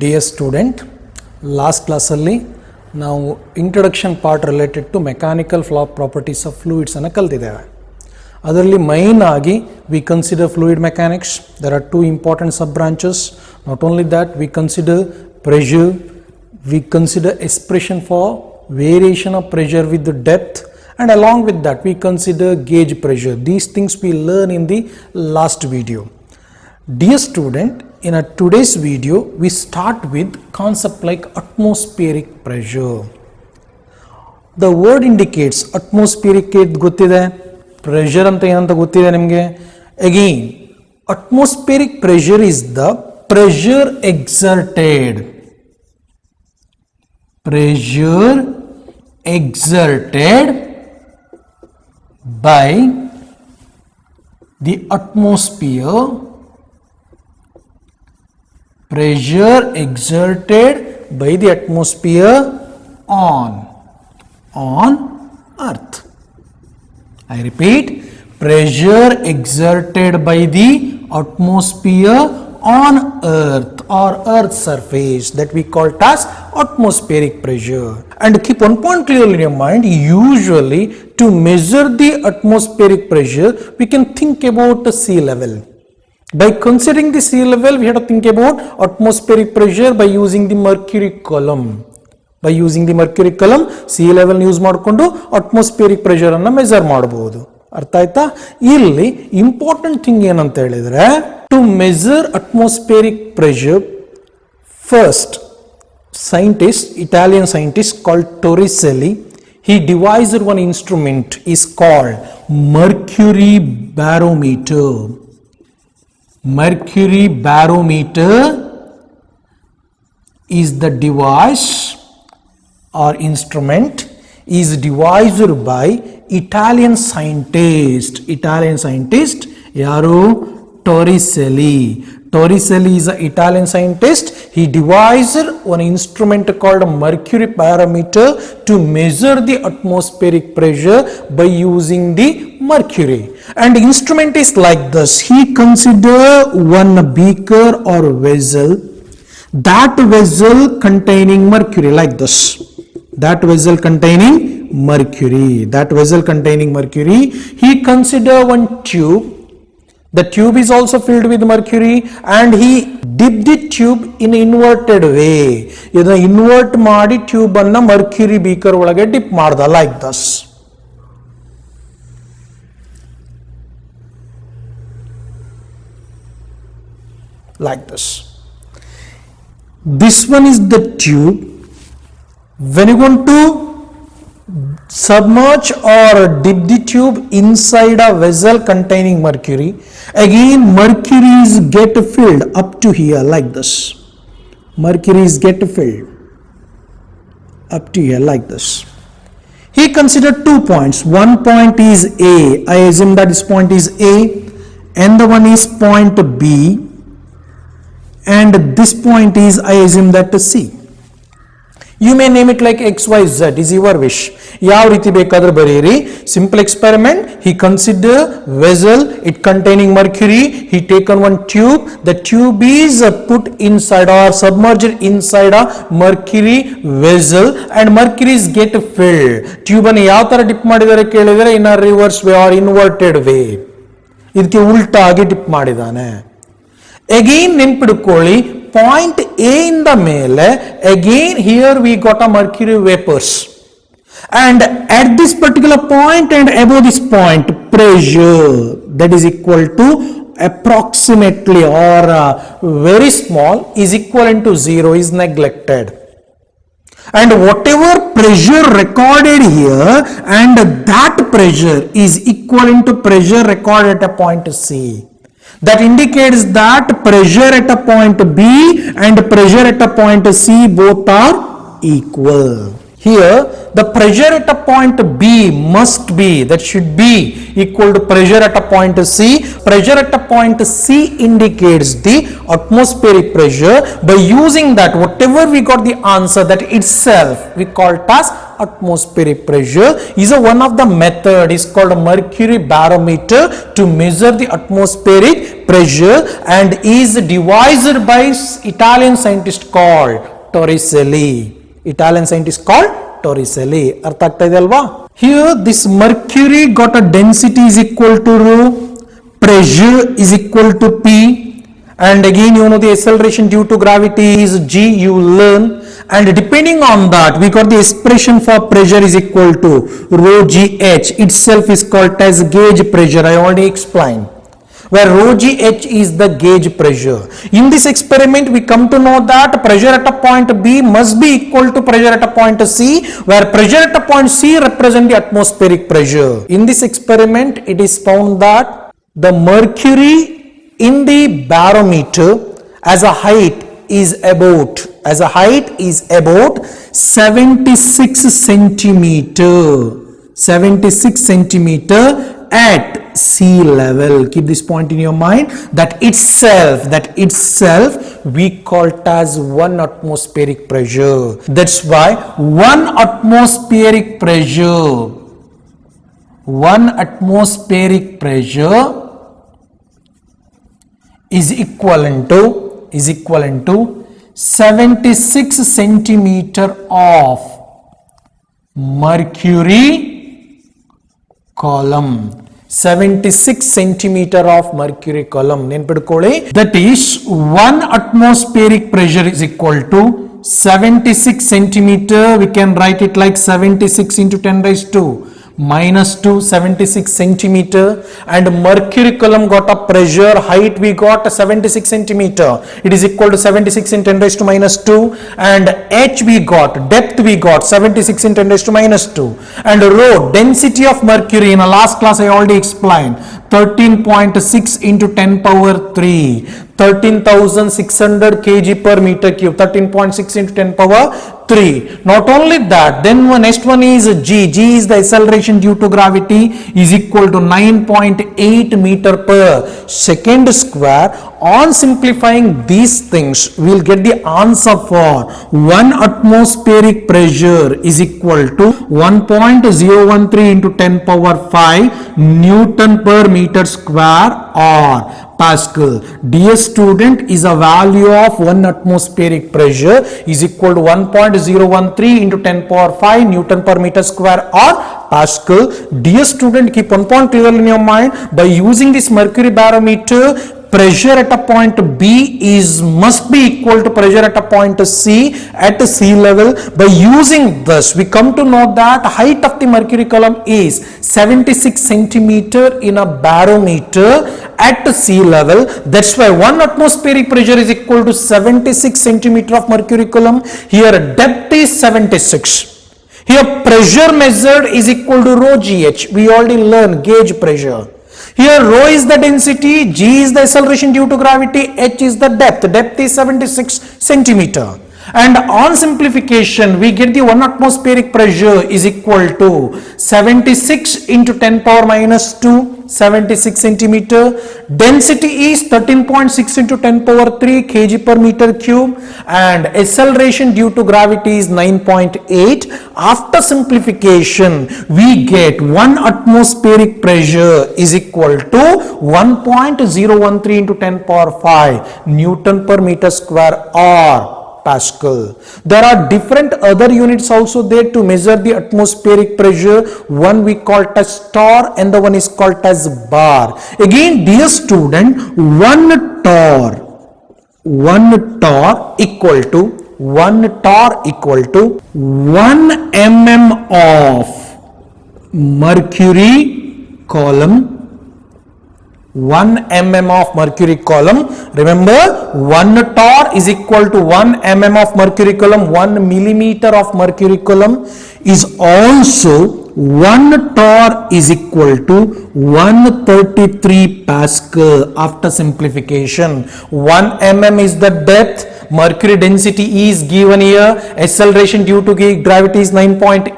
Dear student, last class ಅಲ್ಲಿ ನಾವು introduction part related to mechanical properties of fluids ಅನ್ನು ಕಲಿತಿದ್ದೇವೆ. ಅದರಲ್ಲಿ ಮೈನ್ ಆಗಿ we consider fluid mechanics. There are two important sub branches. Not only that, we consider pressure, we consider expression for variation of pressure with the depth, and along with that we consider gauge pressure. These things we learn in the last video. Dear student, in our today's video we start with concept like atmospheric pressure. The word indicates atmospheric gottide, pressure anta enanta gottide nimge. Again, atmospheric pressure is the pressure exerted by the atmosphere, pressure exerted by the atmosphere on earth. I repeat, pressure exerted by the atmosphere on earth or earth's surface, that we call it as atmospheric pressure. And keep one point clearly in your mind, usually to measure the atmospheric pressure we can think about the sea level. By considering the sea level, we have to think about atmospheric pressure by using the mercury column. By using the mercury column, sea level use ಮಾಡಿಕೊಂಡು atmospheric pressure ಅನ್ನು measure ಮಾಡಬಹುದು. ಅರ್ಥ ಆಯ್ತಾ? ಇಲ್ಲಿ important thing ಏನಂತ ಹೇಳಿದ್ರೆ, to measure atmospheric pressure, first Italian scientist called Torricelli, he devised one instrument is called mercury barometer. Mercury barometer is the device or instrument is devised by Italian scientist yaru Torricelli. Torricelli is an Italian scientist. He devised one instrument called mercury barometer to measure the atmospheric pressure by using the mercury. And the instrument is like this. He consider one beaker or vessel, that vessel containing mercury, like this. That vessel containing mercury. He consider one tube. The tube is also filled with mercury, and he dipped the tube in inverted way. Idana invert ಮಾಡಿ tube ಅನ್ನ mercury beaker ಒಳಗೆ drip ಮಾಡ್ದ, like this. Like this. This one is the tube. When you want to submerge or dip the tube inside a vessel containing mercury, again mercuries get filled up to here, like this. Mercuries get filled up to here, like this. He considered 2 points. One point is A. I assume that this point is A, and the one is point B, and this point is, I assume that C. You may name it like XYZ, is your wish. ಯಾವ ರೀತಿ ಬೇಕಾದರೂ ಬರೆಯಿರಿ. Simple experiment. He consider vessel, it containing mercury. He taken one tube. The tube is put inside or submerged inside a mercury vessel, and mercuries get filled. Tube ಅನ್ನು ಯಾವ ತರ drip ಮಾಡಿದ್ದಾರೆ ಕೇಳಿದರೆ, in a reverse way or inverted way. ಇದಕ್ಕೆ ಉಲ್ಟಾ ಆಗಿ drip ಮಾಡಿದಾನೆ. Again ನೆನ್ಪಿಡ್ಕೊಳ್ಳಿ, point A ಇಂದ ಮೇಲೆ again here we got a mercury vapors, and at this particular point and above this point pressure that is equal to approximately or very small is equivalent to 0 is neglected, and whatever pressure recorded here and that pressure is equivalent to pressure recorded at a point C. That indicates that pressure at a point B and pressure at a point C both are equal. Here the pressure at a point B must be, that should be equal to pressure at a point C. Pressure at a point C indicates the atmospheric pressure. By using that, whatever we got the answer, that itself we call it as atmospheric pressure is one of the method is called mercury barometer to measure the atmospheric pressure and is devised by Italian scientist called Torricelli. Italian scientist called Torricelli. ಅರ್ಥ ಆಗ್ತಾ ಇದೆ ಅಲ್ವಾ? Here this mercury got a density is equal to rho, pressure is equal to P, and again you know the acceleration due to gravity is G, you learn, and depending on that we got the expression for pressure is equal to rho GH itself is called as gauge pressure. I already explained where rho GH is the gauge pressure. In this experiment we come to know that pressure at a point B must be equal to pressure at a point C, where pressure at a point C represent the atmospheric pressure. In this experiment it is found that the mercury in the barometer as a height is about 76 centimeter at sea level. Keep this point in your mind, that itself we call it as 1 atmospheric pressure. That's why 1 atmospheric pressure is equivalent to 76 centimeter of mercury column. 76 centimeter of mercury column. That is 1 atmospheric pressure is equal to 76 centimeter. We can write it like 76 into 10 raised to minus 2, 76 centimeter, and mercury column got a pressure, height we got 76 centimeter, it is equal to 76 in 10 raised to minus 2, and h we got, depth we got 76 in 10 raised to minus 2, and rho, density of mercury, in a last class I already explained, 13.6 into 10 power 3, 13,600 kg per meter cube, 13.6 into 10 power 3. Not only that, then next one is G. G is the acceleration due to gravity is equal to 9.8 meter per second square. On simplifying these things, we will get the answer for 1 atmospheric pressure is equal to 1.013 into 10 power 5 Newton per meter square or Pascal. Dear student, is a value of 1 atmospheric pressure is equal to 1.013 into 10 power 5 Newton per meter square or Pascal. Dear student, keep one point clear in your mind. By using this mercury barometer, pressure at a point B must be equal to pressure at a point C at sea level. By using this, we come to know that height of the mercury column is 76 centimeter in a barometer at sea level. That's why 1 atmospheric pressure is equal to 76 centimeter of mercury column. Here depth is 76. Here pressure measured is equal to rho GH. We already learned gauge pressure. Here rho is the density, G is the acceleration due to gravity, H is the depth. Depth is 76 centimeter. And on simplification, we get the 1 atmospheric pressure is equal to 76 into 10 power minus 2, 76 centimeter. Density is 13.6 into 10 power 3 kg per meter cube, and acceleration due to gravity is 9.8. After simplification, we get 1 atmospheric pressure is equal to 1.013 into 10 power 5 Newton per meter square or Pascal. There are different other units also there to measure the atmospheric pressure. One we call as torr and the one is called as bar. Again, dear student, 1 torr equal to 1 mm of mercury column. 1 mm of mercury column. Remember, 1 torr is equal to 1 mm of mercury column. 1 millimeter of mercury column is also 1 torr is equal to 133 Pascal. After simplification, 1 mm is the depth, mercury density is given here, acceleration due to gravity is 9.8,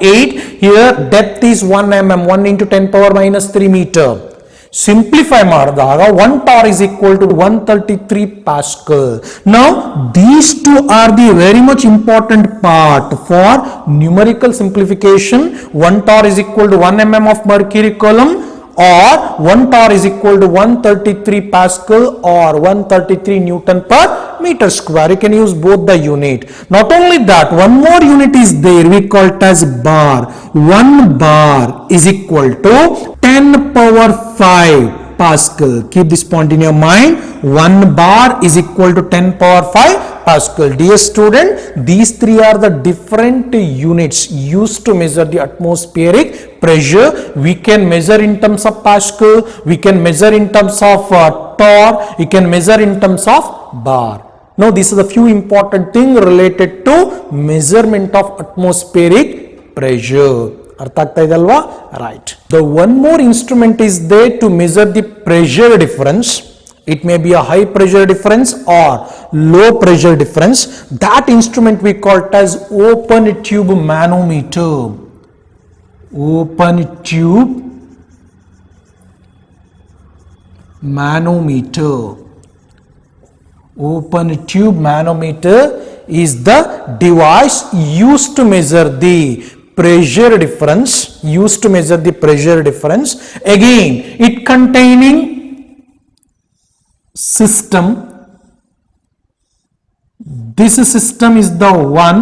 here depth is 1 mm, 1 into 10 power minus 3 meter. simplify ಮಾಡಿದಾಗ 1 torr is equal to 133 Pascal. Now these two are the very much important part for numerical simplification. 1 torr is equal to 1 mm of mercury coulomb, or 1 torr is equal to 133 Pascal or 133 Newton per meter square. You can use both the unit. Not only that, one more unit is there, we call it as bar. 1 bar is equal to 10 power 5 Pascal. Keep this point in your mind. 1 bar is equal to 10 power 5 Pascal. Dear student, these three are the different units used to measure the atmospheric pressure. We can measure in terms of Pascal, we can measure in terms of torr, we can measure in terms of bar. Now these are the few important things related to measurement of atmospheric pressure. ಅರ್ಥ ಆಗ್ತಾ ಇದೆ ಅಲ್ವಾ? Right. The one more instrument is there to measure the pressure difference. It may be a high pressure difference or low pressure difference. That instrument we call it as open tube manometer. Open tube manometer. Open tube manometer is the device used to measure the pressure difference. Again, it containing system. This system is the one.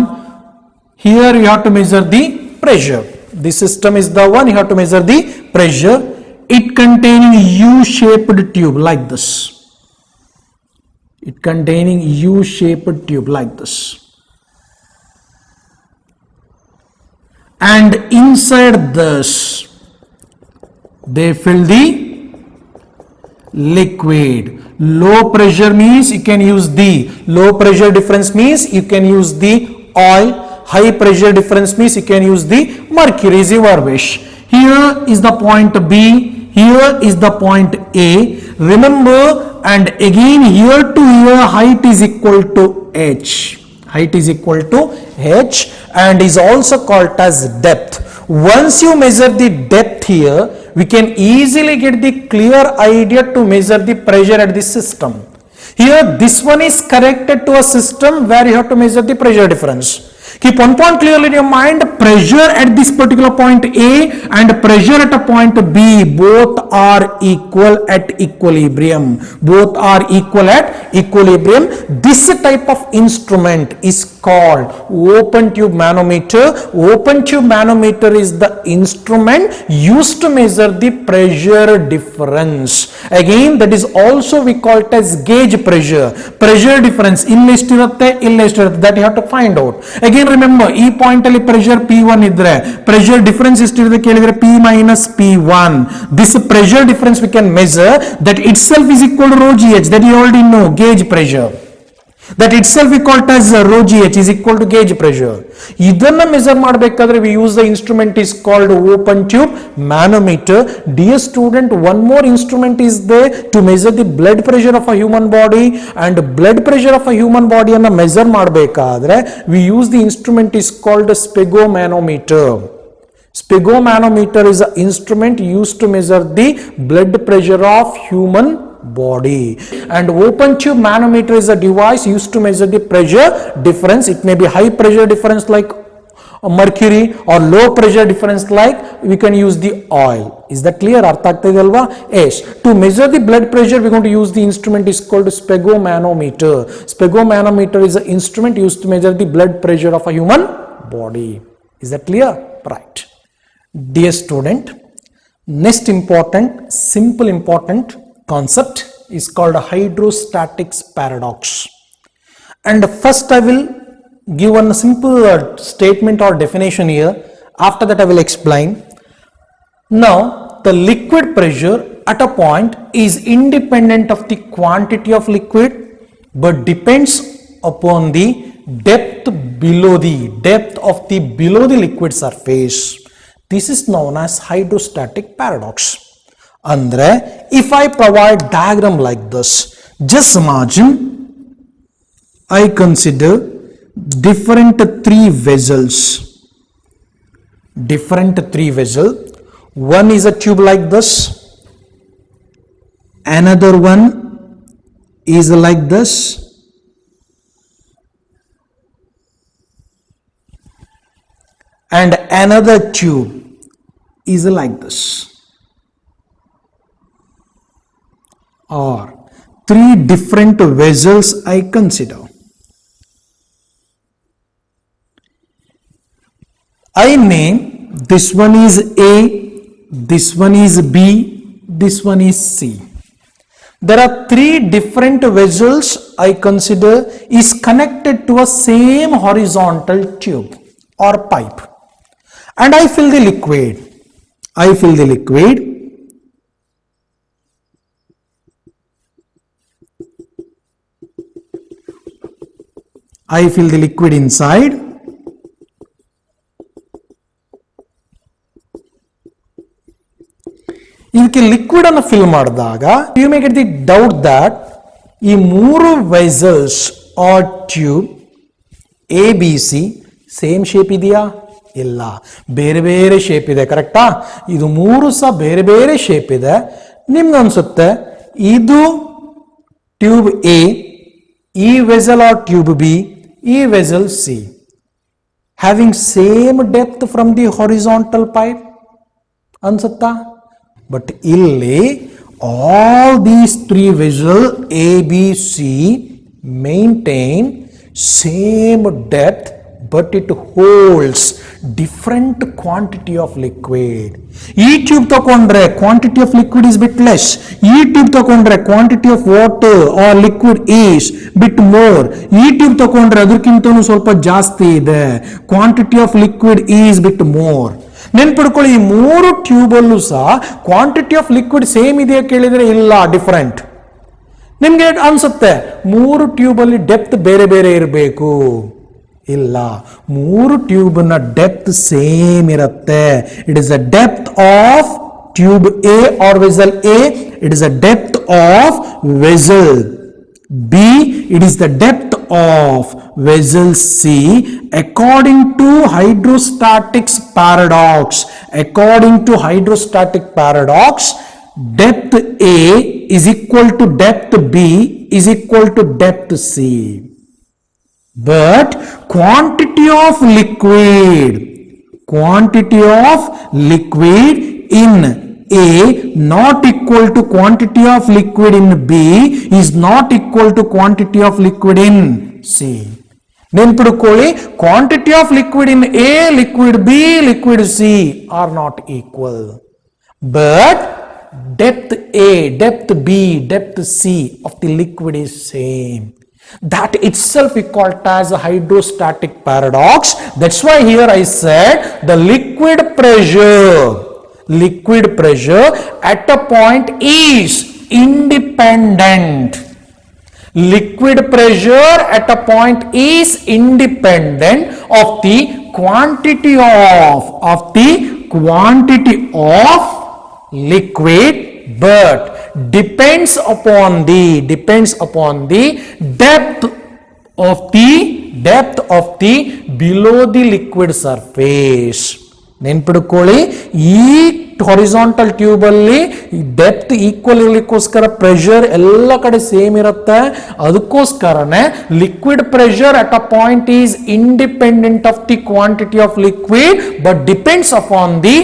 Here you have to measure the pressure. This system is the one you have to measure the pressure. It containing U-shaped tube like this. It containing U-shaped tube like this. And inside this, they fill the liquid. Low pressure means you can use the low pressure difference means you can use the oil. High pressure difference means you can use the mercury, is your wish. Here is the point B, here is the point A. Remember, and again here to here height is equal to h. Height is equal to h and is also called as depth. Once you measure the depth here, we can easily get the clear idea to measure the pressure at the system. Here this one is connected to a system where you have to measure the pressure difference. Keep one point clearly in your mind. Pressure at this particular point A and pressure at a point B, both are equal at equilibrium. Both are equal at equilibrium. This type of instrument is called open tube manometer. Open tube manometer is the instrument used to measure the pressure difference. Again, that is also we call it as gauge pressure. Pressure difference illestirutte that you have to find out. Again, remember, e point alli pressure P1 idre pressure difference ಎಷ್ಟಿರುತ್ತೆ ಕೇಳಿದ್ರೆ P minus P1. This pressure difference we can measure, that itself is equal to rho gh, that you already know, gauge pressure. That itself we call it as rho gh is equal to gauge pressure. ಇದನ್ನ measure ಮಾಡಬೇಕಾದ್ರೆ we use the instrument is called open tube manometer. Dear student, one more instrument is there to measure the blood pressure of a human body, and blood pressure of a human body ಅನ್ನ measure ಮಾಡಬೇಕಾದ್ರೆ we use the instrument is called sphygmomanometer. Sphygmomanometer is an instrument used to measure the blood pressure of human body, and open tube manometer is a device used to measure the pressure difference. It may be high pressure difference like mercury or low pressure difference like we can use the oil. Is that clear? ಅರ್ಥ ಆಗ್ತಾ ಇದೆ ಅಲ್ವಾ? Yes. To measure the blood pressure we are going to use the instrument is called sphygmomanometer. Sphygmomanometer is an instrument used to measure the blood pressure of a human body. Is that clear? Right. Dear student, next important, simple important concept is called hydrostatics paradox. And first I will give one simple statement or definition here. After that I will explain. Now the liquid pressure at a point is independent of the quantity of liquid but depends upon the depth below the liquid surface. This is known as hydrostatic paradox. Andre, if I provide diagram like this, just imagine I consider different three vessels. One is a tube like this, another one is like this, and another tube is like this, or three different vessels I consider. I name this one is A, this one is B, this one is C. There are three different vessels I consider is connected to a same horizontal tube or pipe, and I fill the liquid. I fill the liquid. I fill the liquid inside. ಇದಕ್ಕೆ liquid ಅನ್ನು fill ಮಾಡಿದಾಗ you may get the doubt that ಈ ಮೂರು vessels or tube A B C same shape ಇದೆಯಾ? ಇಲ್ಲ, ಬೇರೆ ಬೇರೆ shape ಇದೆ. ಕರೆಕ್ಟಾ? ಇದು ಮೂರು ಸಹ ಬೇರೆ ಬೇರೆ ಶೇಪ್ ಇದೆ. ನಿಮ್ಗೆ ಅನ್ಸುತ್ತೆ ಇದು ಟ್ಯೂಬ್ ಎ, ಈ ವೆಸಲ್ ಆರ್ ಟ್ಯೂಬ್ ಬಿ, ಈ vessel C, having same depth from the horizontal pipe ಅನ್ಸುತ್ತಾ? But illi all these three vessels A, B, C maintain same depth, but it holds different quantity of liquid. E tube takondre quantity of liquid is bit less. E tube takondre quantity of water or liquid is bit more. E tube takondre adurkintanu ಸ್ವಲ್ಪ ಜಾಸ್ತಿ ಇದೆ. Quantity of liquid is bit more. ನೆನ್ಪಿಡ್ಕೊಳ್ಳಿ, ಈ ಮೂರು ಟ್ಯೂಬಲ್ಲೂ ಸಹ quantity of liquid same ಇದೆಯಾ ಕೇಳಿದರೆ ಇಲ್ಲ, different. ನಿಮ್ಗೆ ಅನ್ಸುತ್ತೆ ಮೂರು ಟ್ಯೂಬಲ್ಲಿ ಡೆಪ್ತ್ ಬೇರೆ ಬೇರೆ ಇರಬೇಕು. ಇಲ್ಲ, ಮೂರು ಟ್ಯೂಬ್ನ ಡೆಪ್ತ್ ಸೇಮ್ ಇರುತ್ತೆ. It is a depth of tube A or vessel A, it is a depth of vessel B, it is the depth of vessel C according to hydrostatics paradox. According to hydrostatic paradox, depth A is equal to depth B is equal to depth C. But quantity of liquid in A not equal to quantity of liquid in B is not equal to quantity of liquid in C. ನೆನ್ಪಿಡ್ಕೊಳ್ಳಿ, quantity of liquid in A, liquid B, liquid C are not equal. But depth A, depth B, depth C of the liquid is same. That itself we call it as a hydrostatic paradox. That's why here I said the liquid pressure at a point is independent. Liquid pressure at a point is independent of the quantity of liquid, but depends upon the depth of the below the liquid surface. ನೆನ್ಪಿಡ್ಕೊಳ್ಳಿ, ಈ horizontal tube ಅಲ್ಲಿ depth equal ಇರಲಿಕ್ಕೋಸ್ಕರ pressure ಎಲ್ಲ ಕಡೆ same ಇರುತ್ತೆ. ಅದಕ್ಕೋಸ್ಕರನೇ liquid pressure at a point is independent of the quantity of liquid, but depends upon the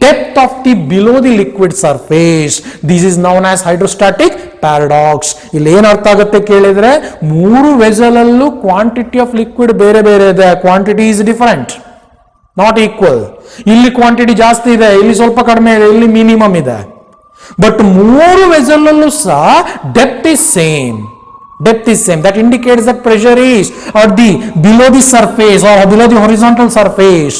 depth of the below the liquid surface. This is known as hydrostatic paradox. ಇಲ್ಲಿ ಏನ್ ಅರ್ಥ ಆಗುತ್ತೆ ಕೇಳಿದ್ರೆ, ಮೂರು ವೆಸಲ್ ಅಲ್ಲೂ quantity of liquid ಬೇರೆ ಬೇರೆ ಇದೆ. Quantity is different, not equal. ಇಲ್ಲಿ ಕ್ವಾಂಟಿಟಿ ಜಾಸ್ತಿ ಇದೆ, ಇಲ್ಲಿ ಸ್ವಲ್ಪ ಕಡಿಮೆ ಇದೆ, ಇಲ್ಲಿ ಮಿನಿಮಮ್ ಇದೆ. ಬಟ್ ಮೂರು ವೆಸಲ್ ಅಲ್ಲೂ ಸಹ depth is same. That indicates that pressure is at the below the surface or below the horizontal surface,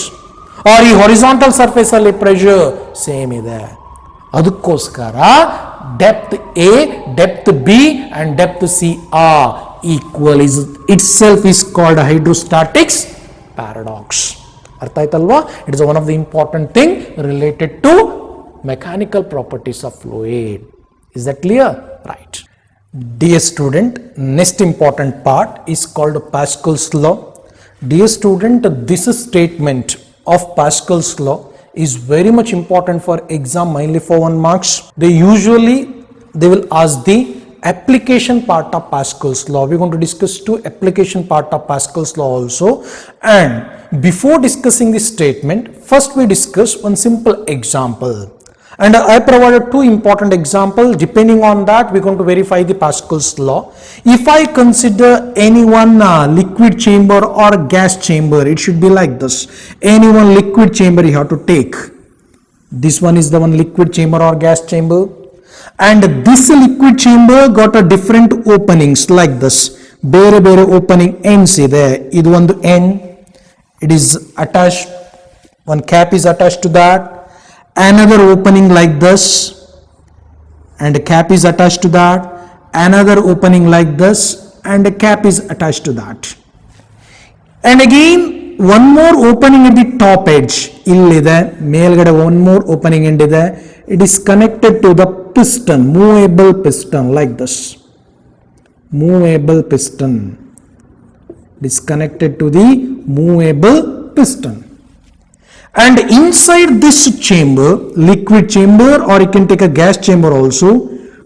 or ಈ horizontal surface ಅಲ್ಲಿ pressure ಸೇಮ್ ಇದೆ. ಅದಕ್ಕೋಸ್ಕರ depth A, depth B and depth C are equal. Itself is called a hydrostatics paradox. ಅರ್ಥ ಆಯ್ತಲ್ವಾ? It is one of the important thing related to mechanical properties of fluid. Is that clear? Right. Dear student, next important part is called Pascal's law. Dear student, this statement of Pascal's law is very much important for exam, mainly for 1 marks. They usually they will ask the application part of Pascal's law. We're going to discuss two application part of Pascal's law also. And before discussing this statement, first we discuss one simple example. And I provided two important examples. Depending on that, we're going to verify the Pascal's law. If I consider any one liquid chamber or gas chamber, it should be like this. Any one liquid chamber you have to take. This one is the one liquid chamber or gas chamber. And this liquid chamber got a different openings like this. Bere opening ends ide. Idu one end. It is attached. One cap is attached to that. Another opening like this. And a cap is attached to that. Another opening like this. And a cap is attached to that. And again, one more opening at the top edge. Illide. Melgade one more opening end ide. It is connected to the piston, movable piston like this. Movable piston. It is connected to the movable piston. And inside this chamber, liquid chamber, or you can take a gas chamber also,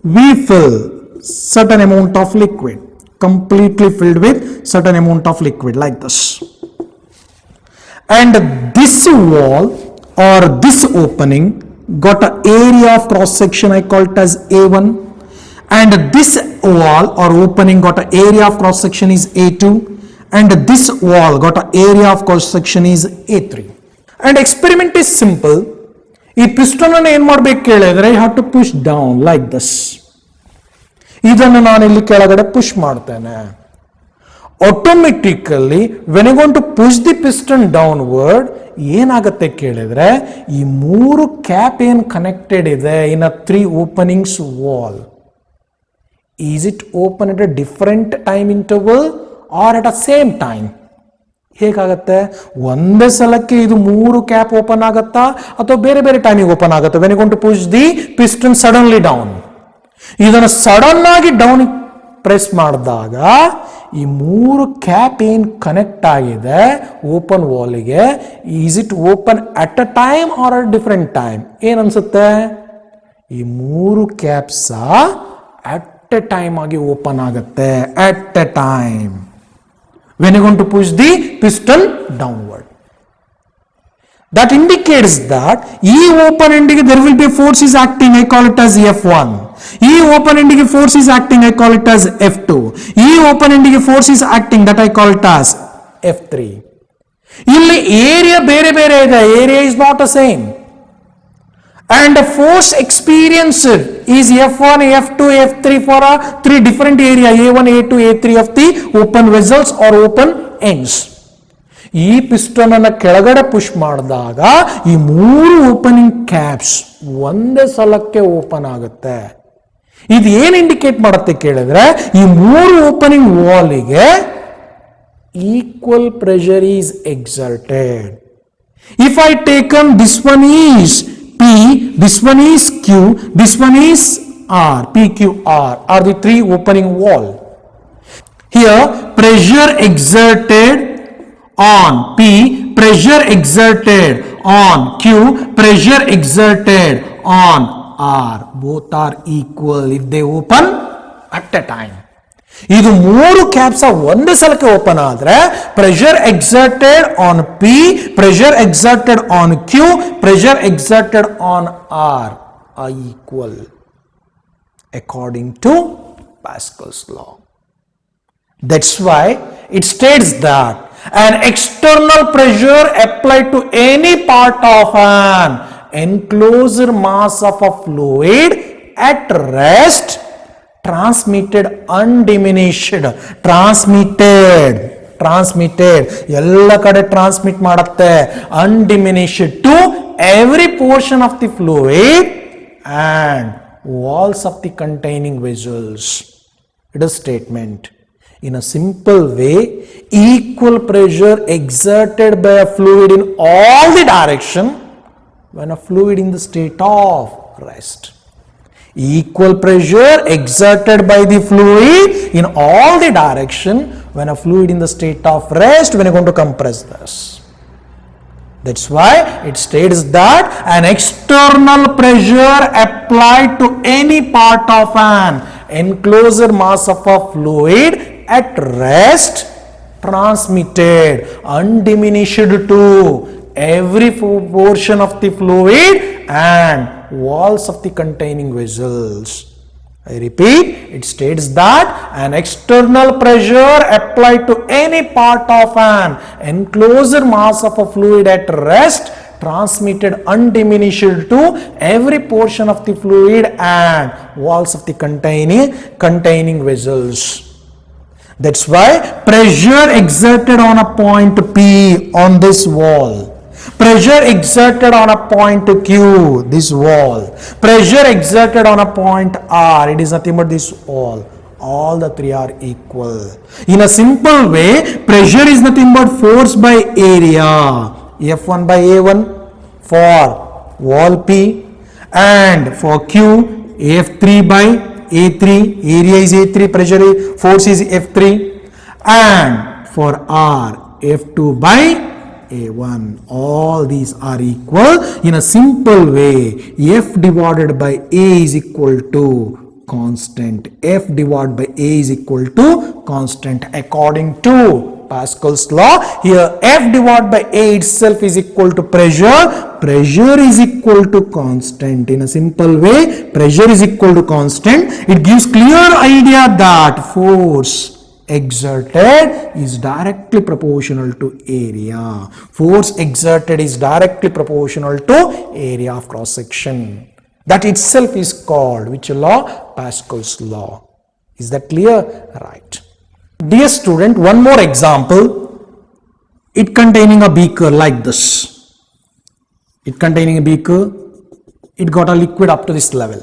we fill certain amount of liquid, completely filled with certain amount of liquid like this. And this wall or this opening got an area of cross section, I call it as A1, and this wall or opening got an area of cross section is A2, and this wall got an area of cross section is A3. And experiment is simple. Ee piston annu ಏನು ಮಾಡಬೇಕು ಕೇಳಿದ್ರೆ you have to push down like this. ಇದನ್ನು ನಾನು ಇಲ್ಲಿ ಕೆಳಗಡೆ push ಮಾಡ್ತೇನೆ. Automatically when I want to push the piston downward, ಏನಾಗುತ್ತೆ ಕೇಳಿದ್ರೆ ಈ ಮೂರು ಕ್ಯಾಪ್ ಏನು ಕನೆಕ್ಟೆಡ್ ಇದೆ in a 3 openings wall, is it open at a different time interval or at a same time? ಹೇಗಾಗತ್ತೆ? ಒಂದೇ ಸಲಕ್ಕೆ ಇದು ಮೂರು ಕ್ಯಾಪ್ ಓಪನ್ ಆಗುತ್ತಾ ಅಥವಾ ಬೇರೆ ಬೇರೆ ಟೈಮಿಗೆ ಓಪನ್ ಆಗುತ್ತೆ? when you going to push the piston suddenly down, ಇದನ್ನು ಸಡನ್ ಆಗಿ ಡೌನ್ ಪ್ರೆಸ್ ಮಾಡಿದಾಗ ಈ ಮೂರು ಕ್ಯಾಪ್ ಏನ್ ಕನೆಕ್ಟ್ ಆಗಿದೆ ಓಪನ್ ವಾಲ್ಗೆ, is it open at a time or at different time? ಏನ್ ಅನ್ಸುತ್ತೆ? ಈ ಮೂರು ಕ್ಯಾಪ್ಸ್ ಅಟ್ ಎ ಟೈಮ್ ಆಗಿ ಓಪನ್ ಆಗುತ್ತೆ, at a time, when you going to push the piston downward. That indicates that E open ending there will be a force is acting, I call it as F1. E open ending force is acting, I call it as F2. E open ending force is acting, that I call it as F3. ಇಲ್ಲಿ area ಬೇರೆ ಬೇರೆ ಇದೆ, area is not the same. And the force experienced is F1, F2, F3 for a 3 different area, A1, A2, A3 of the open vessels or open ends. ಈ piston ಅನ್ನ ಕೆಳಗಡೆ push ಮಾಡಿದಾಗ ಈ ಮೂರು ಓಪನಿಂಗ್ ಕ್ಯಾಪ್ಸ್ ಒಂದೇ ಸಲಕ್ಕೆ open ಆಗುತ್ತೆ. ಇದು ಏನ್ ಇಂಡಿಕೇಟ್ ಮಾಡುತ್ತೆ ಕೇಳಿದ್ರೆ ಈ ಮೂರು ಓಪನಿಂಗ್ ವಾಲ್ಗೆ equal pressure is exerted. If I taken this one is P, this one is Q, this one is R, P, Q, R are the 3 opening wall. Here pressure exerted on P, pressure exerted on Q, pressure exerted on R. Both are equal if they open at a time. ಇದು ಮೂರು caps ಒಂದೇ ಸಲಕ್ಕೆ open ಆದ್ರೆ pressure exerted on P, pressure exerted on Q, pressure exerted on R are equal according to Pascal's law. That's why it states that an external pressure applied to any part of an enclosed mass of a fluid at rest transmitted undiminished, transmitted ಎಲ್ಲ ಕಡೆ transmit ಮಾಡುತ್ತೆ undiminished to every portion of the fluid and walls of the containing vessels. It is statement. In a simple way, equal pressure exerted by a fluid in all the direction when a fluid in the state of rest. Equal pressure exerted by the fluid in all the direction when a fluid in the state of rest when you're going to compress this. That's why it states that an external pressure applied to any part of an enclosure mass of a fluid at rest transmitted undiminished to every portion of the fluid and walls of the containing vessels. I repeat, it states that an external pressure applied to any part of an enclosure mass of a fluid at rest transmitted undiminished to every portion of the fluid and walls of the containing vessels. That's why pressure exerted on a point P on this wall, pressure exerted on a point Q, this wall, pressure exerted on a point R, it is nothing but this wall. All the three are equal. In a simple way, pressure is nothing but force by area. F1 by A1 for wall P, and for Q, F3 by A3, area is A3, pressure force is F3, and for R, F2 by A1. All these are equal. In a simple way, F divided by A is equal to constant. F divided by A is equal to constant according to Pascal's law. Here F divided by A itself is equal to pressure. Pressure is equal to constant. In a simple way, pressure is equal to constant. It gives clear idea that force exerted is directly proportional to area. Force exerted is directly proportional to area of cross section. That itself is called which law? Pascal's law. Is that clear? Right. Dear student, one more example. It containing a beaker like this. It containing a beaker. It got a liquid up to this level.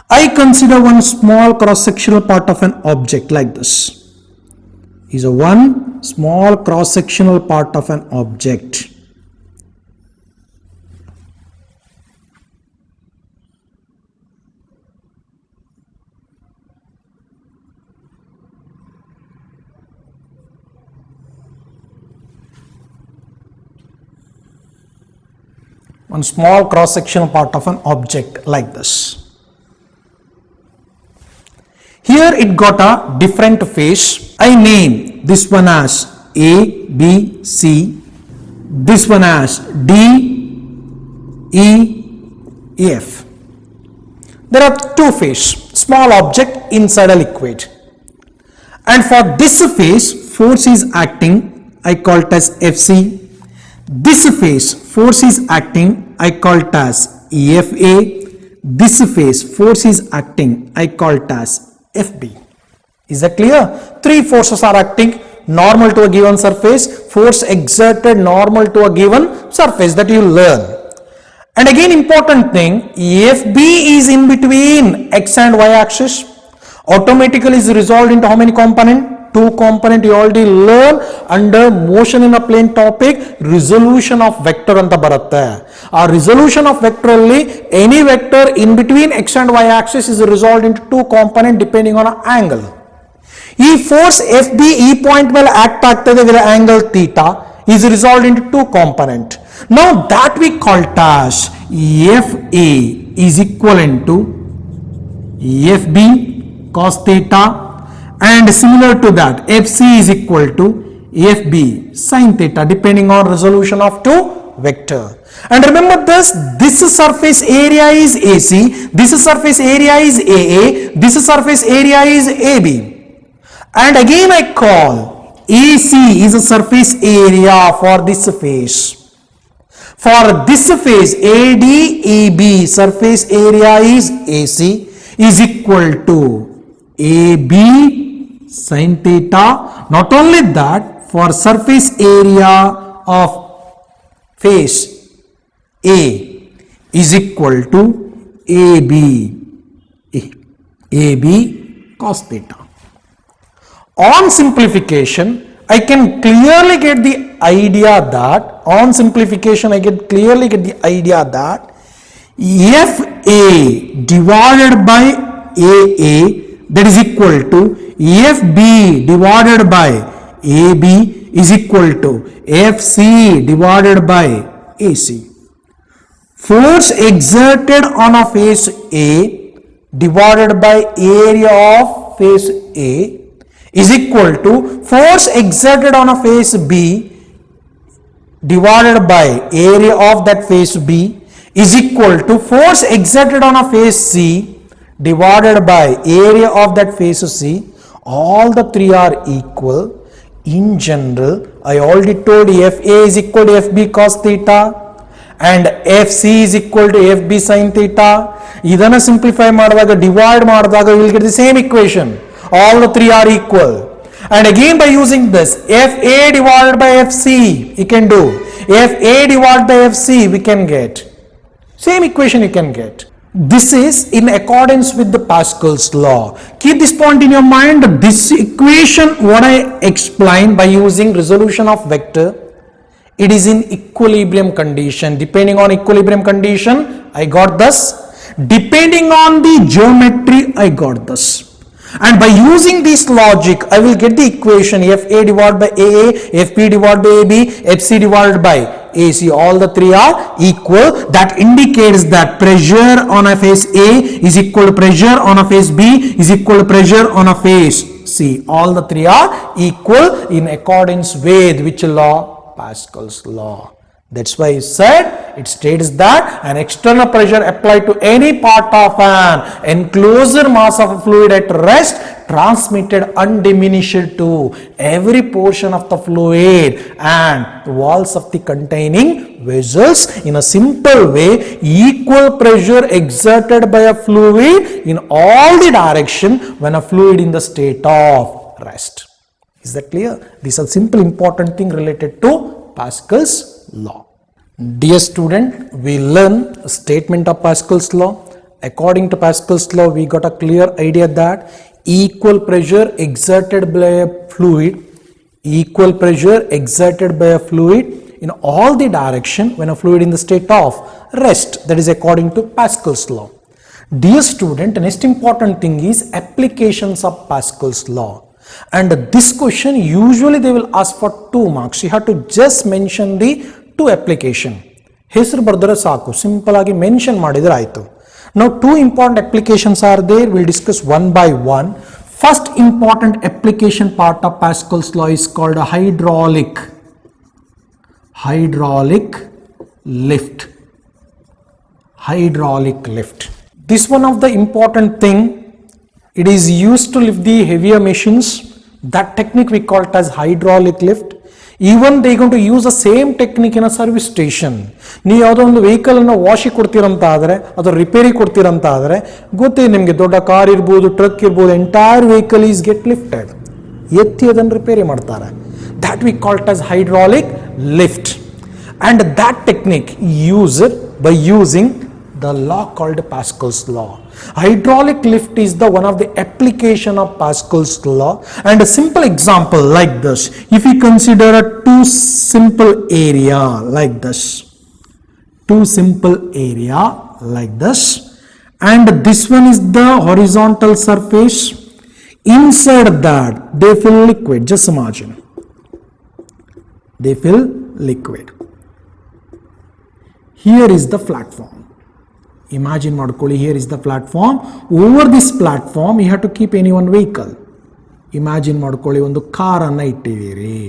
I consider one small cross-sectional part of an object like this. Is a one small cross-sectional part of an object. One small cross-sectional part of an object like this. Here it got a different face. I name this one as A, B, C. This one as D, E, F. There are two faces. Small object inside a liquid. And for this phase, force is acting. I call it as FC. This phase, force is acting. I call it as EFA. This phase, force is acting. I call it as FB. Is that clear? Three forces are acting. Normal to a given surface, force exerted normal to a given surface, that you learn. And again, important thing, FB is in between x and y axis. Automatically is resolved into how many component? Two component. You already learn under motion in a plane topic, resolution of vector anta baratte. A resolution of vector alli any vector in between x and y axis is resolved into two component depending on an angle. E force FB E point ಮೇಲೆ act ಆಗ್ತದೆ with angle theta is resolved into two component. Now that we call it as FA is equivalent to FB cos theta, and similar to that FC is equal to FB sin theta depending on resolution of two vector. And remember this surface area is AC, this surface area is AA, this surface area is AB. And again I call AC is a surface area for this face. For this face ADEB surface area is AC is equal to AB sin theta. Not only that, for surface area of face A is equal to AB cos theta. On simplification, I can clearly get the idea that FA divided by AA, that is equal to FB divided by AB is equal to FC divided by AC. Force exerted on a face A divided by area of face A is equal to force exerted on a face B divided by area of that face B is equal to force exerted on a face C divided by area of that face C. All the three are equal. In general, I already told FA is equal to FB cos theta and FC is equal to FB sin theta. ಇದನ್ನ simplify ಮಾಡಿದಾಗ divide ಮಾಡಿದಾಗ we will get the same equation. All the three are equal. And again by using this, FA divided by FC, you can do. FA divided by FC, we can get. Same equation you can get. This is in accordance with the Pascal's law. Keep this point in your mind. This equation, what I explained by using resolution of vector, it is in equilibrium condition. Depending on equilibrium condition, I got this. Depending on the geometry, I got this. And by using this logic, I will get the equation FA divided by AA, FB divided by AB, FC divided by AC. All the three are equal. That indicates that pressure on a face A is equal to pressure on a face B is equal to pressure on a face C. All the three are equal in accordance with which law? Pascal's law. That's why he said, it states that an external pressure applied to any part of an enclosure mass of a fluid at rest transmitted undiminished to every portion of the fluid and the walls of the containing vessels. In a simple way, equal pressure exerted by a fluid in all the direction when a fluid in the state of rest. Is that clear? These are simple important thing related to Pascal's law. Dear student, we learn a statement of Pascal's law. According to Pascal's law, we got a clear idea that equal pressure exerted by a fluid, equal pressure exerted by a fluid in all the direction when a fluid in the state of rest. That is according to Pascal's law. Dear student, next important thing is applications of Pascal's law. And this question usually they will ask for 2 marks. You have to just mention the 2 application. ಹೆಸರು ಬರೆದರೆ ಸಾಕು, simple ಆಗಿ mention ಮಾಡಿದ್ರೆ ಆಯ್ತು. Now 2 important applications are there. We'll discuss one by one. First important application part of Pascal's law is called a hydraulic lift. Hydraulic lift. This one of the important thing. It is used to lift the heavier machines. That technique we call it as hydraulic lift. Even they are going to use the same technique in a service station. ನೀವು ಯಾವುದೋ ಒಂದು vehicle ಅನ್ನು ವಾಶಿಗೆ ಕೊಡ್ತೀರಂತ ಆದರೆ ಅಥವಾ repair ಕೊಡ್ತೀರಂತ ಆದರೆ ಗೊತ್ತೇ ನಿಮಗೆ, ದೊಡ್ಡ ಕಾರ್ ಇರ್ಬೋದು, ಟ್ರಕ್ ಇರ್ಬೋದು, entire vehicle is get lifted, ಎತ್ತಿ ಅದನ್ನು ರಿಪೇರಿ ಮಾಡ್ತಾರೆ. That we call it as hydraulic lift. And that technique used by using the law called Pascal's law. Hydraulic lift is the one of the application of Pascal's law. And a simple example like this, if we consider a 2 simple area like this, 2 simple area like this, and this one is the horizontal surface. Inside that they fill liquid. Just imagine, they fill liquid. Here is the platform. Imagine ಮಾಡ್ಕೊಳ್ಳಿ, here is the platform. Over this platform you have to keep any one vehicle. Imagine ಮಾಡ್ಕೊಳ್ಳಿ, ಒಂದು car ಅನ್ನ ಇಟ್ಟಿದ್ದೀರಿ,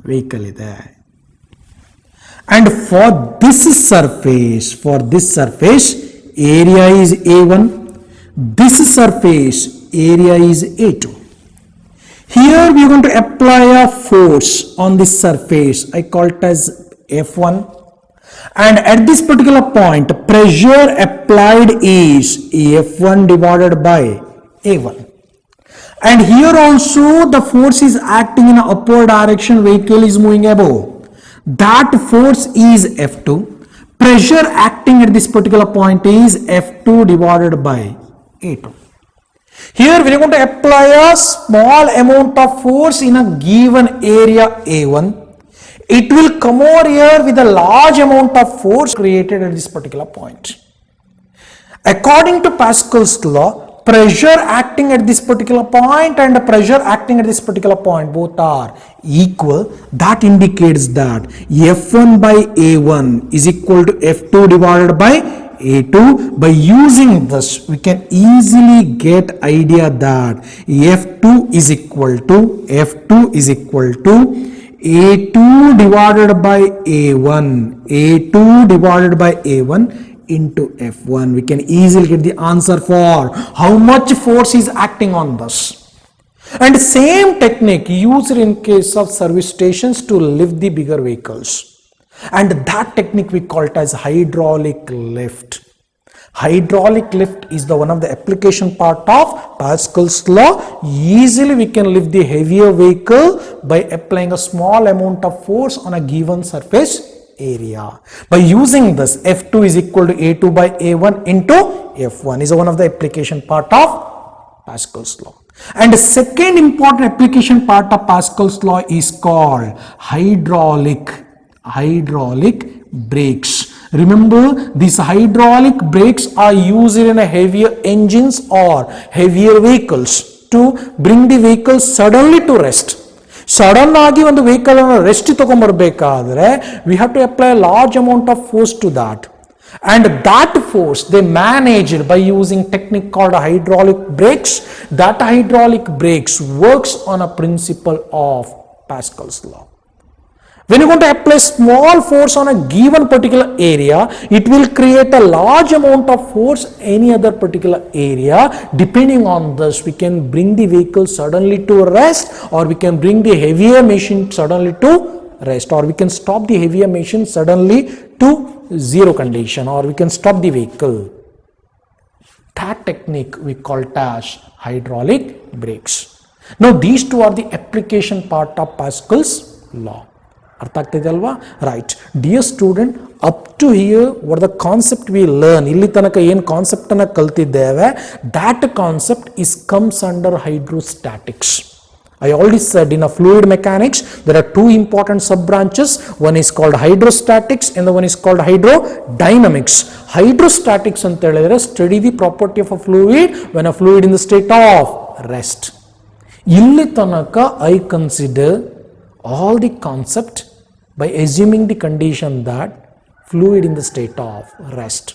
vehicle ಇದೆ. And for this surface area is A1, this surface area is A2. Here we are going to apply a force on this surface. I call it as F1, and at this particular point pressure applied is F1 divided by A1, and here also the force is acting in an upward direction, vehicle is moving above. That force is F2. Pressure acting at this particular point is F2 divided by A2. Here we are going to apply a small amount of force in a given area A1. It will come over here with a large amount of force created at this particular point. According to Pascal's law, pressure acting at this particular point and the pressure acting at this particular point both are equal, that indicates that F1 by A1 is equal to F2 divided by A2. By using this, we can easily get idea that F2 is equal to A2 divided by A1 into F1. We can easily get the answer for how much force is acting on this. And same technique used in case of service stations to lift the bigger vehicles. And that technique we call it as hydraulic lift. Hydraulic lift is the one of the application part of Pascal's law. Easily we can lift the heavier vehicle by applying a small amount of force on a given surface area. By using this, F2 is equal to A2 by A1 into F1 is one of the application part of Pascal's law. And the second important application part of Pascal's law is called hydraulic brakes. Remember, these hydraulic brakes are used in a heavier engines or heavier vehicles to bring the vehicle suddenly to rest. Sudden ಆಗಿ ಒಂದು vehicle ಅನ್ನು rest ತಗೊಂಡ್ಬರ್ಬೇಕಾದ್ರೆ we have to apply a large amount of force to that, and that force they managed by using technique called hydraulic brakes. That hydraulic brakes works on a principle of Pascal's law. When you are going to apply small force on a given particular area, it will create a large amount of force any other particular area. Depending on this, we can bring the vehicle suddenly to rest, or we can bring the heavier machine suddenly to rest, or we can stop the heavier machine suddenly to zero condition, or we can stop the vehicle. That technique we call as hydraulic brakes. Now these two are the application part of Pascal's law. ಅರ್ಥ ಆಗ್ತಿದೆ ಅಲ್ವಾ? Right. Dear student, up to here what the concept we learn, ಇಲ್ಲಿ ತನಕ ಏನು concept ಅನ್ನು ಕಲ್ತಿದ್ದೇವೆ, that concept is comes under hydrostatics. I already said in a fluid mechanics there are two important sub branches. One is called hydrostatics and the one is called hydrodynamics. Hydrostatics ಅಂತ ಹೇಳಿದ್ರೆ study the property of a fluid when a fluid in the state of rest. ಇಲ್ಲಿ ತನಕ I consider all the concept by assuming the condition that fluid in the state of rest.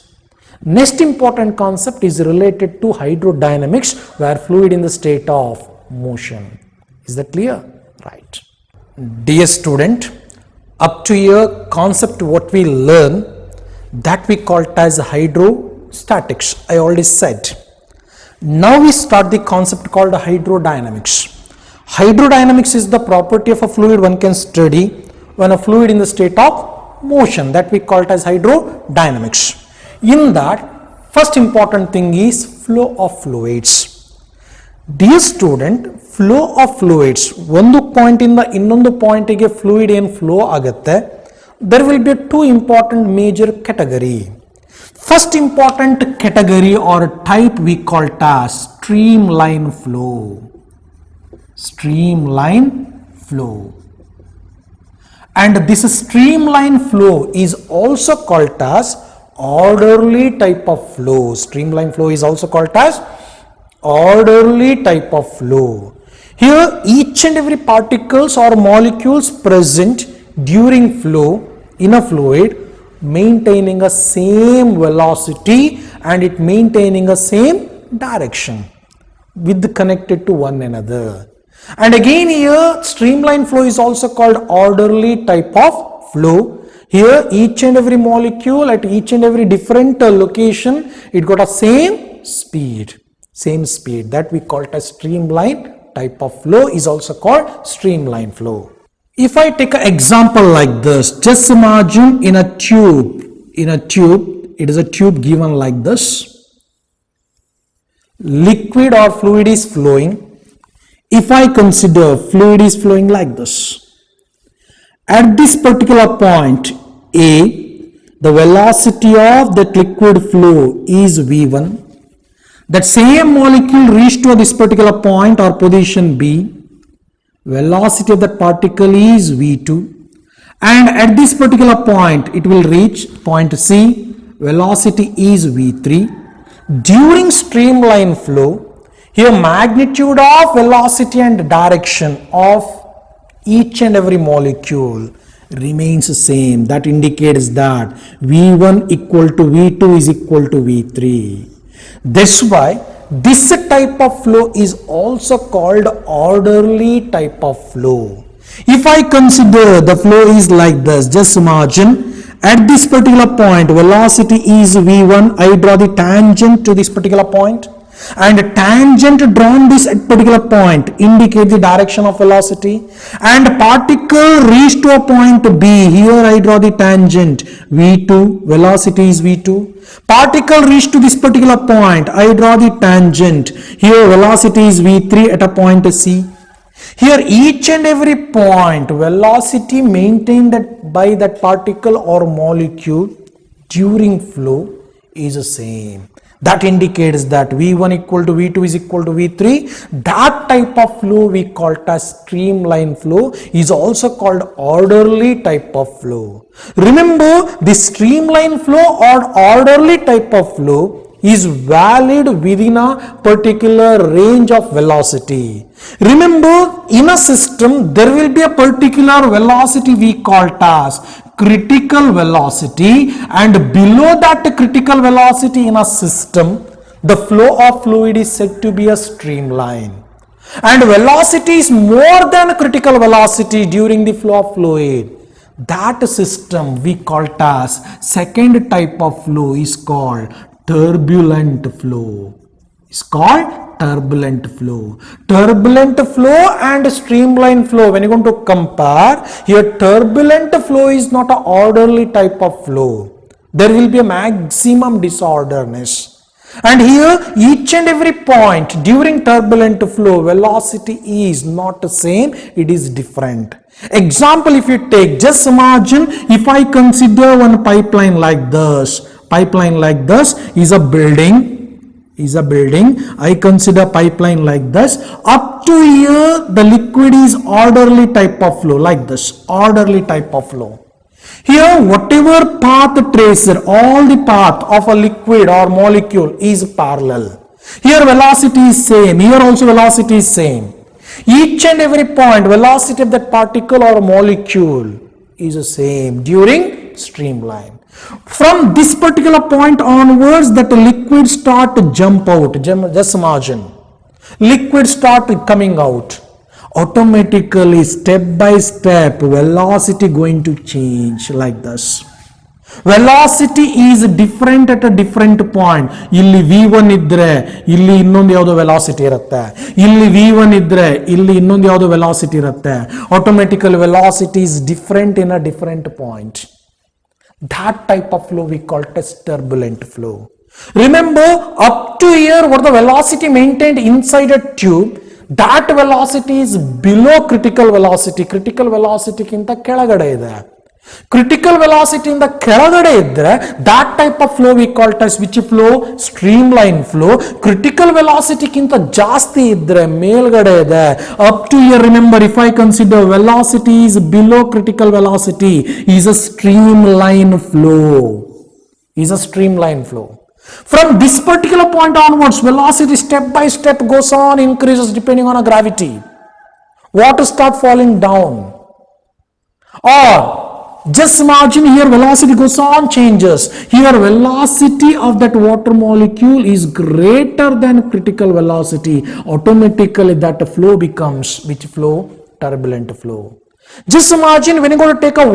Next important concept is related to hydrodynamics, where fluid in the state of motion. Is that clear? Right. Dear student, up to here concept what we learn, that we call it as hydrostatics. I already said. Now we start the concept called hydrodynamics. Hydrodynamics is the property of a fluid one can study when a fluid in the state of motion, that we call it as hydrodynamics. In that, first important thing is flow of fluids. Dear student, flow of fluids, ಒಂದು point ಇಂದ ಇನ್ನೊಂದು ಪಾಯಿಂಟಿಗೆ fluid ಏನು flow ಆಗುತ್ತೆ, there will be two important major category. First important category or type we call it as streamline flow. Streamline flow. And this streamline flow is also called as orderly type of flow. Streamline flow is also called as orderly type of flow. Here each and every particles or molecules present during flow in a fluid maintaining a same velocity and it maintaining a same direction with connected to one another. And again here streamline flow is also called orderly type of flow. Here each and every molecule at each and every different location, it got a same speed. That we call it as streamline type of flow is also called streamline flow. If I take an example like this, just imagine in a tube, it is a tube given like this. Liquid or fluid is flowing. If I consider fluid is flowing like this, at this particular point A, the velocity of that liquid flow is V1. That same molecule reached to this particular point or position B, velocity of that particle is V2, and at this particular point it will reach point C, velocity is V3. During streamline flow, here magnitude of velocity and direction of each and every molecule remains the same. That indicates that V1 equal to V2 is equal to V3. That's why this type of flow is also called orderly type of flow. If I consider the flow is like this, just imagine at this particular point velocity is V1, I draw the tangent to this particular point, and tangent drawn this at particular point indicate the direction of velocity, and particle reach to a point B, here I draw the tangent V2, velocity is V2, particle reach to this particular point, I draw the tangent, here velocity is V3 at a point C. Here each and every point velocity maintained by that particle or molecule during flow is the same. That indicates that V1 equal to V2 is equal to V3. That type of flow we call it as streamline flow, is also called orderly type of flow. Remember, the streamline flow or orderly type of flow is valid within a particular range of velocity. Remember, in a system there will be a particular velocity we call it as critical velocity, and below that critical velocity in a system the flow of fluid is said to be a streamline, and velocity is more than critical velocity during the flow of fluid. That system we call it as second type of flow is called turbulent flow. It's called turbulent flow. Turbulent flow and streamline flow, when you're going to compare, here turbulent flow is not an orderly type of flow. There will be a maximum disorderness. And here each and every point during turbulent flow velocity is not the same, it is different. Example, if you take, just imagine if I consider one pipeline like this. Pipeline like this is a building, I consider pipeline like this. Up to here the liquid is orderly type of flow, like this, orderly type of flow. Here whatever path traced, all the path of a liquid or molecule is parallel. Here velocity is same, here also velocity is same. Each and every point velocity of that particle or molecule is the same during streamline. From this particular point onwards, that liquid start to jump out, just imagine, liquid start coming out, automatically step by step velocity going to change like this. Velocity is different at a different point. ಇಲ್ಲಿ v1 ಇದ್ರೆ ಇಲ್ಲಿ ಇನ್ನೊಂದು ಯಾವುದೋ velocity ಇರುತ್ತೆ, ಇಲ್ಲಿ v1 ಇದ್ರೆ ಇಲ್ಲಿ ಇನ್ನೊಂದು ಯಾವುದೋ ವೆಲಾಸಿಟಿ ಇರುತ್ತೆ. Automatically velocity is different in a different point. That type of flow we call it as turbulent flow. Remember, up to here what the velocity maintained inside a tube, that velocity is below critical velocity. Critical velocity ಗಿಂತ ಕೆಳಗಡೆ ಇದೆ. Critical velocity ಇಂದ ಕೆಳಗಡೆ ಇದ್ರೆ that type of flow we call it as which flow? Streamline flow. Critical velocity ಗಿಂತ ಜಾಸ್ತಿ ಇದ್ರೆ ಮೇಲ್ಗಡೆ ಇದೆ. Up to here, remember, if I consider velocity is below critical velocity, is a streamline flow. Is a streamline flow. From this particular point onwards, velocity step by step goes on, increases depending on a gravity. Water start falling down. Or just imagine here velocity goes on, changes. Here velocity of that water molecule is greater than critical velocity. Automatically that flow becomes which flow? Turbulent flow. Just imagine when you go to take a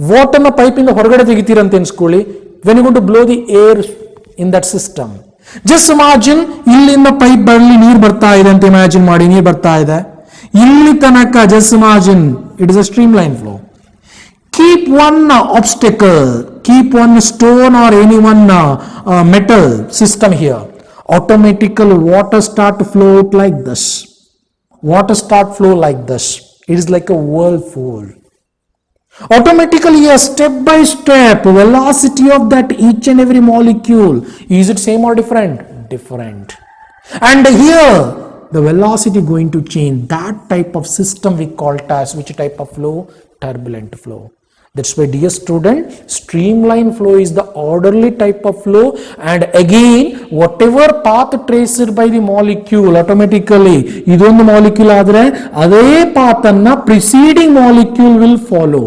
water na pipe inda ಹೊರಗಡೆ ತೆಗಿತೀರಂತ ಎನ್ಸ್ಕೊಳ್ಳಿ, when you go to blow the air in that system. Just imagine ಇಲ್ಲಿಂದ pipe ಬರಲಿ ನೀರು ಬರ್ತಾ ಇದೆ ಅಂತ imagine ಮಾಡಿ, ನೀರು ಬರ್ತಾ ಇದೆ ಇಲ್ಲಿ ತನಕ. Just imagine it is a streamline flow. Keep one obstacle, keep one stone or any one metal system here. Automatically water start to flow out like this. Water start flow like this. It is like a whirlpool. Automatically, a step by step velocity of that each and every molecule, is it same or different? Different. And here the velocity going to change. That type of system we call it as which type of flow? Turbulent flow. That's why, dear student, streamline flow is the orderly type of flow, and again whatever path traced by the molecule automatically idondu molecule adre ade path anna preceding molecule will follow.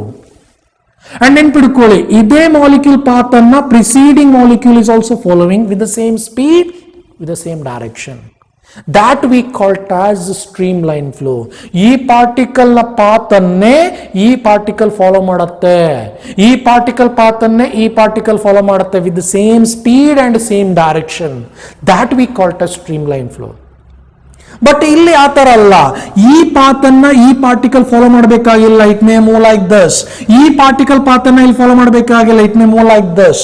And then pidಕೊಳ್ಳಿ, ಇದೇ molecule path anna preceding molecule is also following with the same speed, with the same direction. That we call as streamline flow. ಈ particle ನ path ಅನ್ನೇ ಈ particle follow ಮಾಡುತ್ತೆ, ಈ particle path ಅನ್ನೇ ಈ particle follow ಮಾಡುತ್ತೆ with the same speed and same direction. That we call as streamline flow. But ಇಲ್ಲಿ ಆ ತರ ಅಲ್ಲ, ಈ ಪಾತ್ ಅನ್ನ ಈ ಪಾರ್ಟಿಕಲ್ ಫಾಲೋ ಮಾಡಬೇಕಾಗಿಲ್ಲ, it may move like this. ಈ ಪಾರ್ಟಿಕಲ್ ಪಾತ್ ಅನ್ನ ಇಲ್ಲಿ ಫಾಲೋ ಮಾಡಬೇಕಾಗಿಲ್ಲ, it may move like this.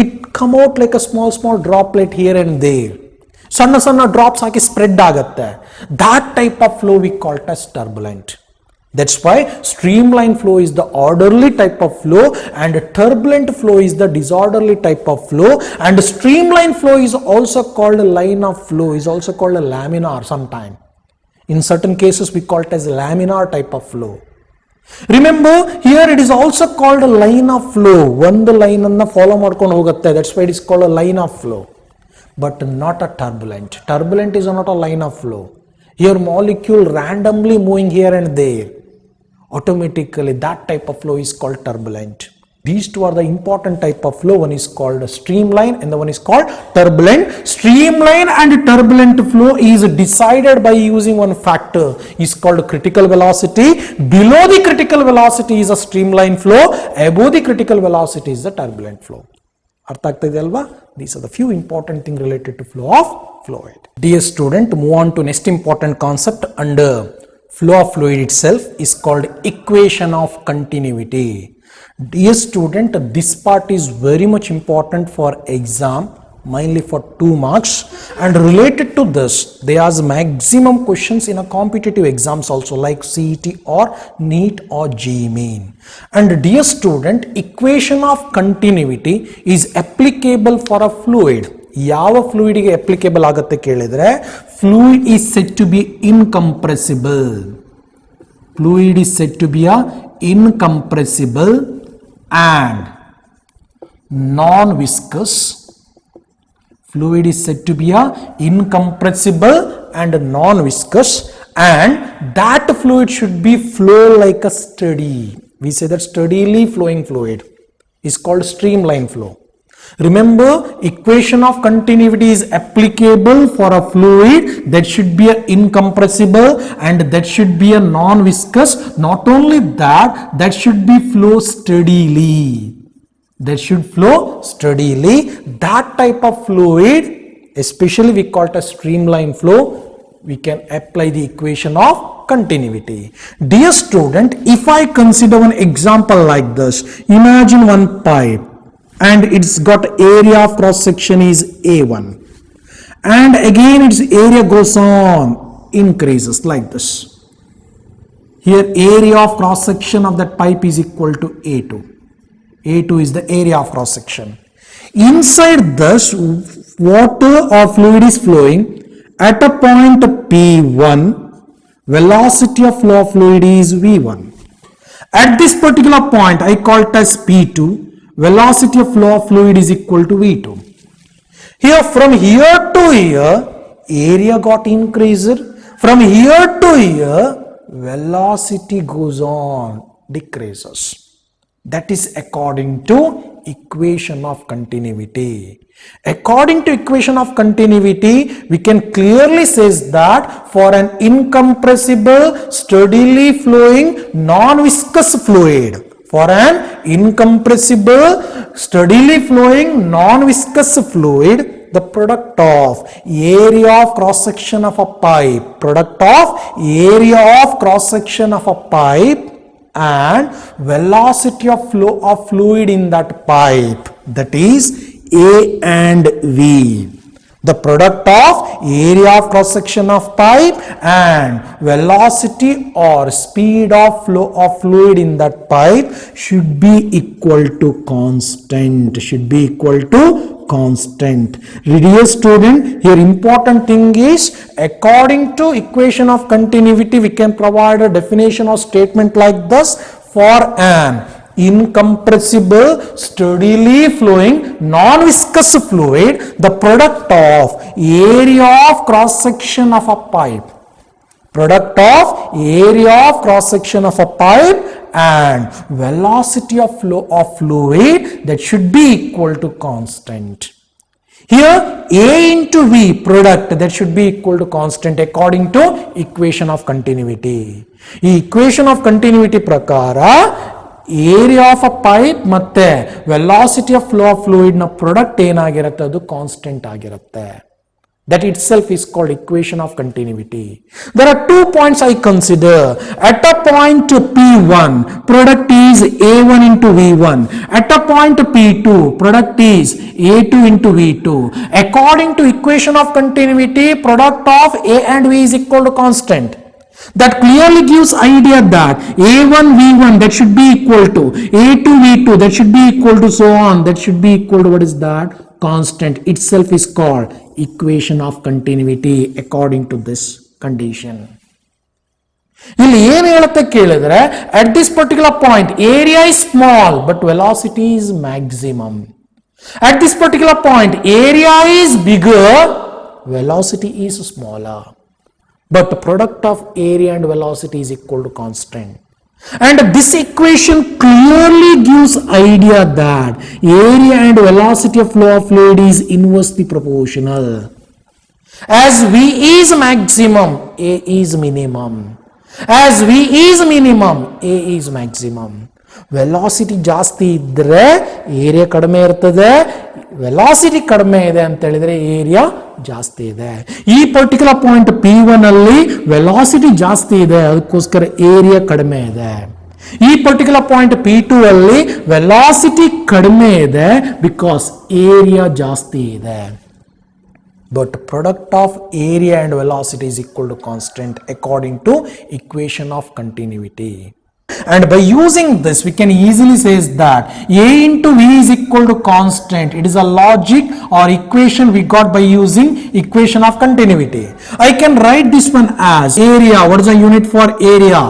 It come out like a small droplet here and there. ಸಣ್ಣ ಸಣ್ಣ ಡ್ರಾಪ್ಸ್ ಹಾಕಿ ಸ್ಪ್ರೆಡ್ ಆಗುತ್ತೆ. that type of flow we call as turbulent. That's why streamline flow is the orderly type of flow and turbulent flow is the disorderly type of flow, and streamline flow is also called a line of flow, is also called a laminar sometime. In certain cases we call it as laminar type of flow. Remember, here it is also called a line of flow. ಒಂದು line ಅನ್ನ follow ಮಾಡ್ಕೊಂಡು ಹೋಗುತ್ತೆ, that's why it is called a line of flow. But not a turbulent. Turbulent is not a line of flow. Here molecule randomly moving here and there. Automatically that type of flow is called turbulent. These two are the important type of flow. One is called streamline and the one is called turbulent. Streamline and turbulent flow is decided by using one factor, is called critical velocity. Below the critical velocity is a streamline flow. Above the critical velocity is the turbulent flow. ಅರ್ಥ ಆಗ್ತಾ ಇದೆ ಅಲ್ವಾ? These are the few important things related to flow of fluid. Dear student, move on to next important concept under flow of fluid itself, is called equation of continuity. Dear student, this part is very much important for exam, mainly for 2 marks, and related to this there are maximum questions in a competitive exams also like CET or NEET or JEE Main. And dear student, equation of continuity is applicable for a fluid. ಯಾವ fluid ಗೆ applicable ಆಗುತ್ತೆ ಕೇಳಿದ್ರೆ, fluid is said to be incompressible. Fluid is said to be a incompressible and non-viscous. Fluid is said to be a incompressible and non-viscous, and that fluid should be flow like a steady. We say that steadily flowing fluid is called streamline flow. Remember, equation of continuity is applicable for a fluid that should be a incompressible and that should be a non-viscous. Not only that, that should be flow steadily. That should flow steadily. That type of fluid, especially we call it a streamline flow, we can apply the equation of continuity. Dear student, if I consider one example like this, imagine one pipe and it's got area of cross section is A1, and again its area goes on, increases like this. Here area of cross section of that pipe is equal to A2. A2 is the area of cross section. Inside this, water or fluid is flowing at a point P1. Velocity of flow of fluid is V1. At this particular point, I call it as P2. Velocity of flow of fluid is equal to V2. Here, from here to here, area got increased. From here to here, velocity goes on, decreases. That is according to equation of continuity. According to equation of continuity, we can clearly say that for an incompressible, steadily flowing, non-viscous fluid, for an incompressible, steadily flowing, non-viscous fluid, the product of area of cross section of a pipe, product of area of cross section of a pipe and velocity of flow of fluid in that pipe, that is A and V. The product of area of cross section of pipe and velocity or speed of flow of fluid in that pipe should be equal to constant, should be equal to constant. Dear student, here important thing is, according to equation of continuity, we can provide a definition or statement like this: for an incompressible, steadily flowing, non-viscous fluid, the product of area of cross section of a pipe. Product of area of cross section of a pipe and velocity of flow of fluid, that should be equal to constant. Here A into V, product, that should be equal to constant according to equation of continuity. ಈ equation of continuity ಪ್ರಕಾರ area of a pipe ಮತ್ತೆ velocity of flow of fluid ನ product ಏನಾಗಿರುತ್ತೆ, ಅದು constant ಆಗಿರುತ್ತೆ. That itself is called equation of continuity. There are 2 points I consider. At a point P1, product is A1 into V1. At a point P2, product is A2 into V2. According to equation of continuity, product of A and V is equal to constant. That clearly gives idea that A1 V1, that should be equal to A2 V2, that should be equal to so on, that should be equal to what is that? Constant. Itself is called equation of continuity according to this condition. ಇಲ್ಲಿ ಏನು ಹೇಳುತ್ತೆ ಕೇಳಿದ್ರೆ, at this particular point area is small but velocity is maximum. At this particular point area is bigger, velocity is smaller, but the product of area and velocity is equal to constant. And this equation clearly gives idea that area and velocity of flow of fluid is inversely proportional. As V is maximum, A is minimum. As V is minimum, A is maximum. Velocity ಜಾಸ್ತಿ ಇದ್ದರೆ area ಕಡಿಮೆ ಇರ್ತದೆ, velocity ಕಡಿಮೆ ಇದೆ ಅಂತ ಹೇಳಿದ್ರೆ area ಜಾಸ್ತಿ ಇದೆ. ಈ ಪರ್ಟಿಕ್ಯುಲರ್ ಪಾಯಿಂಟ್ P1 ಅಲ್ಲಿ ವೆಲಾಸಿಟಿ ಜಾಸ್ತಿ ಇದೆ, ಅದಕ್ಕೋಸ್ಕರ ಏರಿಯಾ ಕಡಿಮೆ ಇದೆ. ಈ ಪರ್ಟಿಕ್ಯುಲರ್ ಪಾಯಿಂಟ್ P2 ಅಲ್ಲಿ ವೆಲಾಸಿಟಿ ಕಡಿಮೆ ಇದೆ, ಬಿಕಾಸ್ ಏರಿಯಾ ಜಾಸ್ತಿ ಇದೆ. But product of area and velocity is equal to constant according to equation of continuity. And by using this, we can easily say that A into V is equal to constant. It is a logic or equation we got by using equation of continuity. I can write this one as area. What is the unit for area?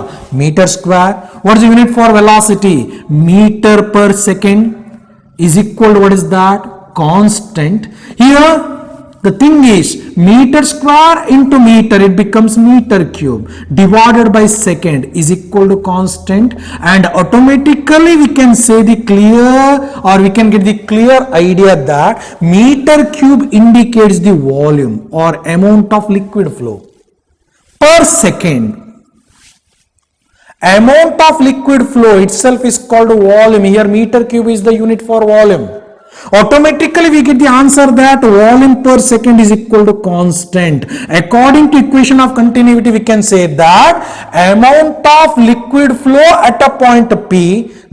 Meter square. What is the unit for velocity? Meter per second is equal to what is that? Constant. Here the thing is, meter square into meter, it becomes meter cube divided by second is equal to constant, and automatically we can say the clear, or we can get the clear idea that meter cube indicates the volume or amount of liquid flow per second. Amount of liquid flow itself is called volume. Here meter cube is the unit for volume. Automatically we get the answer that volume per second is equal to constant. According to equation of continuity, we can say that amount of liquid flow at a point P,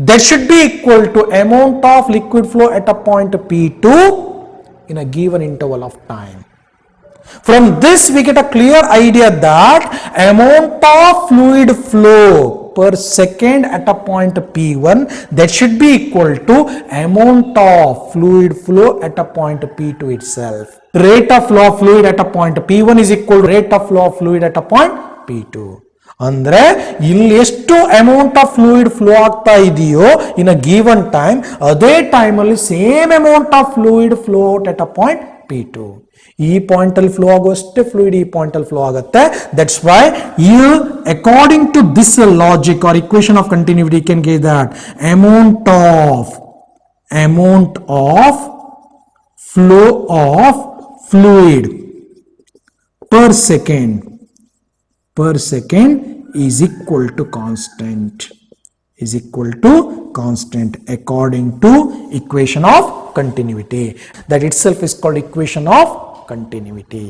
that should be equal to amount of liquid flow at a point P2 in a given interval of time. From this we get a clear idea that amount of fluid flow per second at a point P1, that should be equal to amount of fluid flow at a point P2 itself. Rate of flow of fluid at a point P1 is equal to rate of flow of fluid at a point P2. ಅಂದ್ರೆ ಇಲ್ಲಿ ಎಷ್ಟು amount of fluid flow ಆಗ್ತಾ ಇದೆಯೋ ಇನ್ ಅ given time, ಅದೇ time ಅಲ್ಲಿ same amount of fluid flow out at a point P2. ಈ point ಅಲ್ಲಿ flow ಆಗುವಷ್ಟೇ fluid ಈ ಪಾಯಿಂಟ್ ಅಲ್ಲಿ ಫ್ಲೋ ಆಗುತ್ತೆ. That's why here according to this logic or equation of continuity, you can get that amount of flow of fluid per second is equal to constant according to equation of continuity. That itself is called equation of continuity.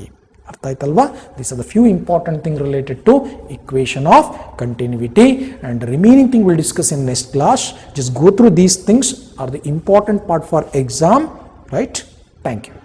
ಅರ್ಥ ಆಯ್ತಲ್ವಾ? These are the few important things related to equation of continuity, and remaining thing we'll discuss in next class. Just go through these things are the important part for exam, right? Thank you.